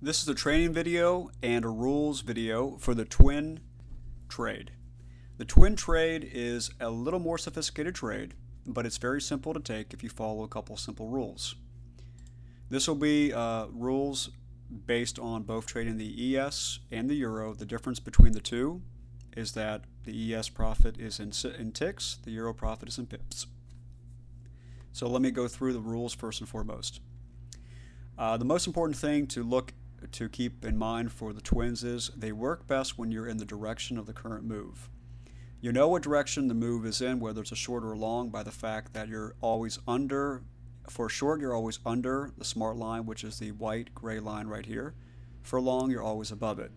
This is a training video and a rules video for the twin trade. The twin trade is a little more sophisticated trade, but it's very simple to take if you follow a couple simple rules. This will be rules based on both trading the ES and the Euro. The difference between the two is that the ES profit is in ticks, the Euro profit is in pips. So let me go through the rules first and foremost. The most important thing to keep in mind for the twins is they work best when you're in the direction of the current move. You know what direction the move is in, whether it's a short or a long, by the fact that you're always under. For short, you're always under the smart line, which is the white gray line right here. For long, you're always above it.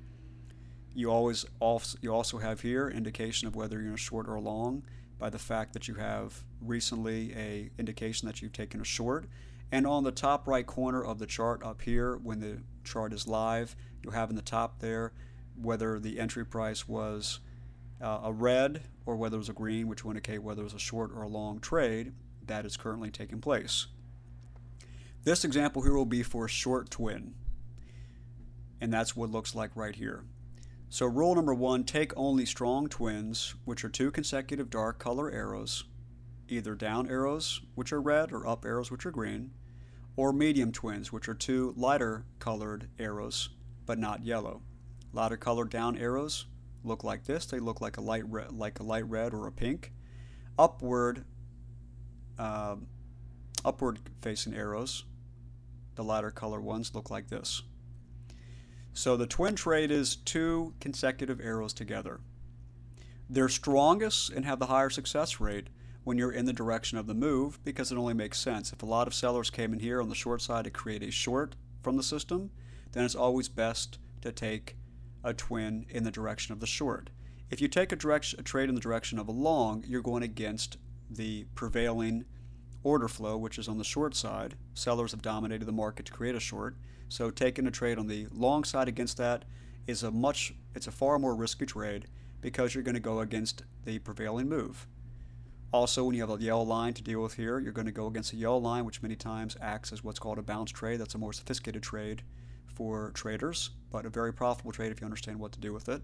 You also have here indication of whether you're in a short or a long by the fact that you have recently a indication that you've taken a short. And on the top right corner of the chart up here, when the chart is live, you'll have in the top there whether the entry price was a red or whether it was a green, which will indicate whether it was a short or a long trade that is currently taking place. This example here will be for a short twin, and that's what it looks like right here. So rule number one, take only strong twins, which are two consecutive dark color arrows, either down arrows, which are red, or up arrows, which are green, or medium twins, which are two lighter colored arrows, but not yellow. Lighter colored down arrows look like this. They look like a light red or a pink. Upward facing arrows, the lighter color ones, look like this. So the twin trade is two consecutive arrows together. They're strongest and have the higher success rate when you're in the direction of the move, because it only makes sense. If a lot of sellers came in here on the short side to create a short from the system, then it's always best to take a twin in the direction of the short. If you take a trade in the direction of a long, you're going against the prevailing order flow, which is on the short side. Sellers have dominated the market to create a short, so taking a trade on the long side against that is it's a far more risky trade, because you're going to go against the prevailing move. Also, when you have a yellow line to deal with here, you're going to go against a yellow line, which many times acts as what's called a bounce trade. That's a more sophisticated trade for traders, but a very profitable trade if you understand what to do with it.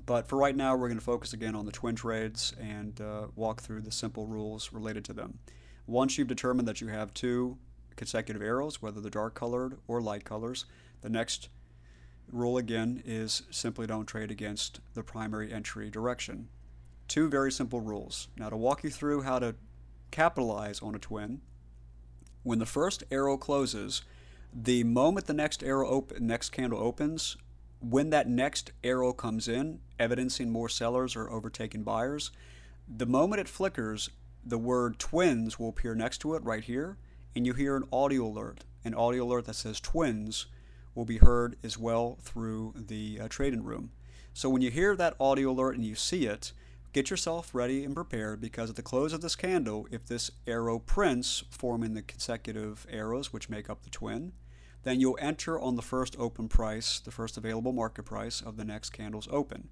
But for right now, we're going to focus again on the twin trades and walk through the simple rules related to them. Once you've determined that you have two consecutive arrows, whether they're dark colored or light colors, the next rule again is simply don't trade against the primary entry direction. Two very simple rules. Now, to walk you through how to capitalize on a twin, when the first arrow closes, the moment the next candle opens, when that next arrow comes in, evidencing more sellers or overtaking buyers, the moment it flickers, the word twins will appear next to it right here, and you hear an audio alert. An audio alert that says twins will be heard as well through the trading room. So when you hear that audio alert and you see it, get yourself ready and prepared, because at the close of this candle, if this arrow prints, forming the consecutive arrows which make up the twin, then you'll enter on the first open price, the first available market price of the next candle's open.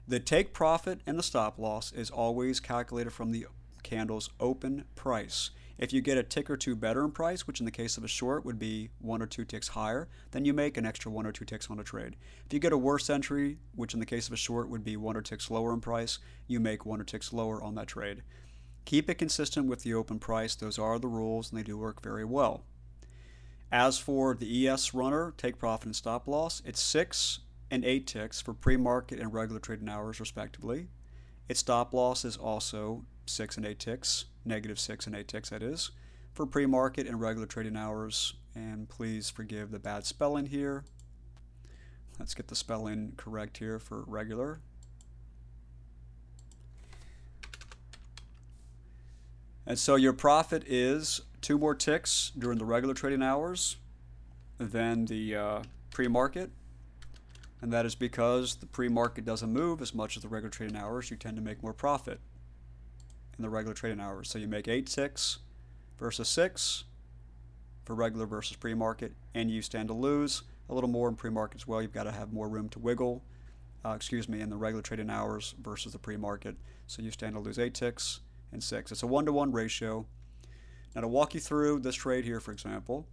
The take profit and the stop loss is always calculated from the candle's open price. If you get a tick or two better in price, which in the case of a short would be 1 or 2 ticks higher, then you make an extra 1 or 2 ticks on a trade. If you get a worse entry, which in the case of a short would be 1 or 2 ticks lower in price, you make 1 or 2 ticks lower on that trade. Keep it consistent with the open price. Those are the rules, and they do work very well. As for the ES runner, take profit and stop loss, it's 6 and 8 ticks for pre-market and regular trading hours respectively. Its stop loss is also 6 and 8 ticks, -6 and 8 ticks that is, for pre-market and regular trading hours. And please forgive the bad spelling here. Let's get the spelling correct here for regular. And so your profit is 2 more ticks during the regular trading hours than the pre-market. And that is because the pre-market doesn't move as much as the regular trading hours. You tend to make more profit in the regular trading hours. So you make 8 ticks versus 6 for regular versus pre-market, and you stand to lose a little more in pre-market as well. You've got to have more room to wiggle, in the regular trading hours versus the pre-market. So you stand to lose 8 ticks and 6. It's a 1-to-1 ratio. Now, to walk you through this trade here, for example,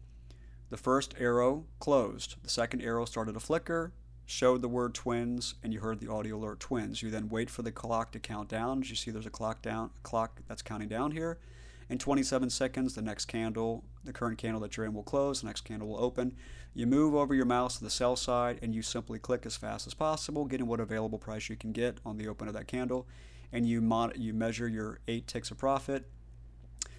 The first arrow closed. The second arrow started to flicker, showed the word twins, and you heard the audio alert twins. You then wait for the clock to count down. As you see, there's a clock that's counting down here. In 27 seconds, the next candle, the current candle that you're in, will close. The next candle will open. You move over your mouse to the sell side, and you simply click as fast as possible, getting what available price you can get on the open of that candle. And you measure your 8 ticks of profit.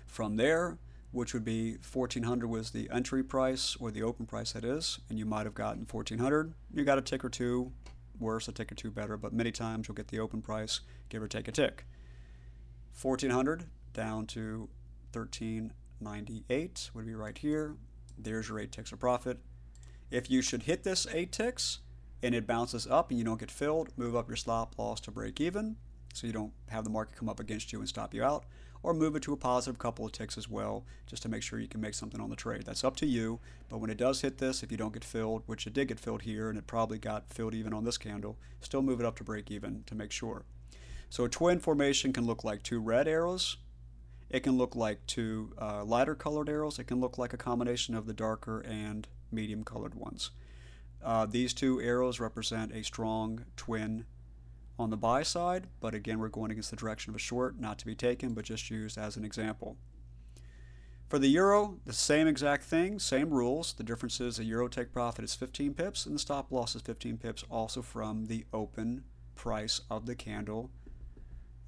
From there, which would be 1400 was the entry price, or the open price that is, and you might have gotten 1400. You got a tick or two worse, a tick or two better, but many times you'll get the open price, give or take a tick. 1400 down to 1398 would be right here. There's your 8 ticks of profit. If you should hit this 8 ticks and it bounces up and you don't get filled, move up your stop loss to break even so you don't have the market come up against you and stop you out, or move it to a positive couple of ticks as well, just to make sure you can make something on the trade. That's up to you, but when it does hit this, if you don't get filled, which it did get filled here, and it probably got filled even on this candle, still move it up to break even to make sure. So a twin formation can look like 2 red arrows. It can look like 2 lighter colored arrows. It can look like a combination of the darker and medium colored ones. These 2 arrows represent a strong twin on the buy side, but again, we're going against the direction of a short, not to be taken, but just used as an example. For the euro, the same exact thing, same rules. The difference is the euro take profit is 15 pips and the stop loss is 15 pips, also from the open price of the candle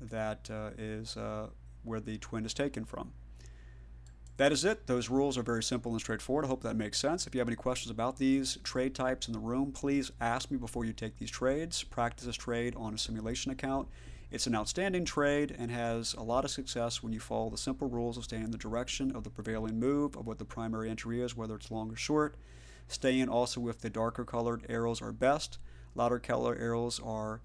that is where the twin is taken from. That is it. Those rules are very simple and straightforward. I hope that makes sense. If you have any questions about these trade types in the room, please ask me before you take these trades. Practice this trade on a simulation account. It's an outstanding trade and has a lot of success when you follow the simple rules of staying in the direction of the prevailing move of what the primary entry is, whether it's long or short. Staying also with the darker colored arrows are best. Lighter color arrows are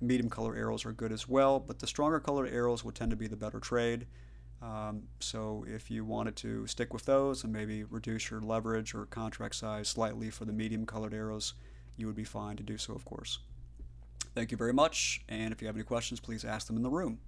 medium color arrows are good as well, but the stronger colored arrows would tend to be the better trade. So if you wanted to stick with those and maybe reduce your leverage or contract size slightly for the medium colored arrows, you would be fine to do so, of course. Thank you very much, and if you have any questions, please ask them in the room.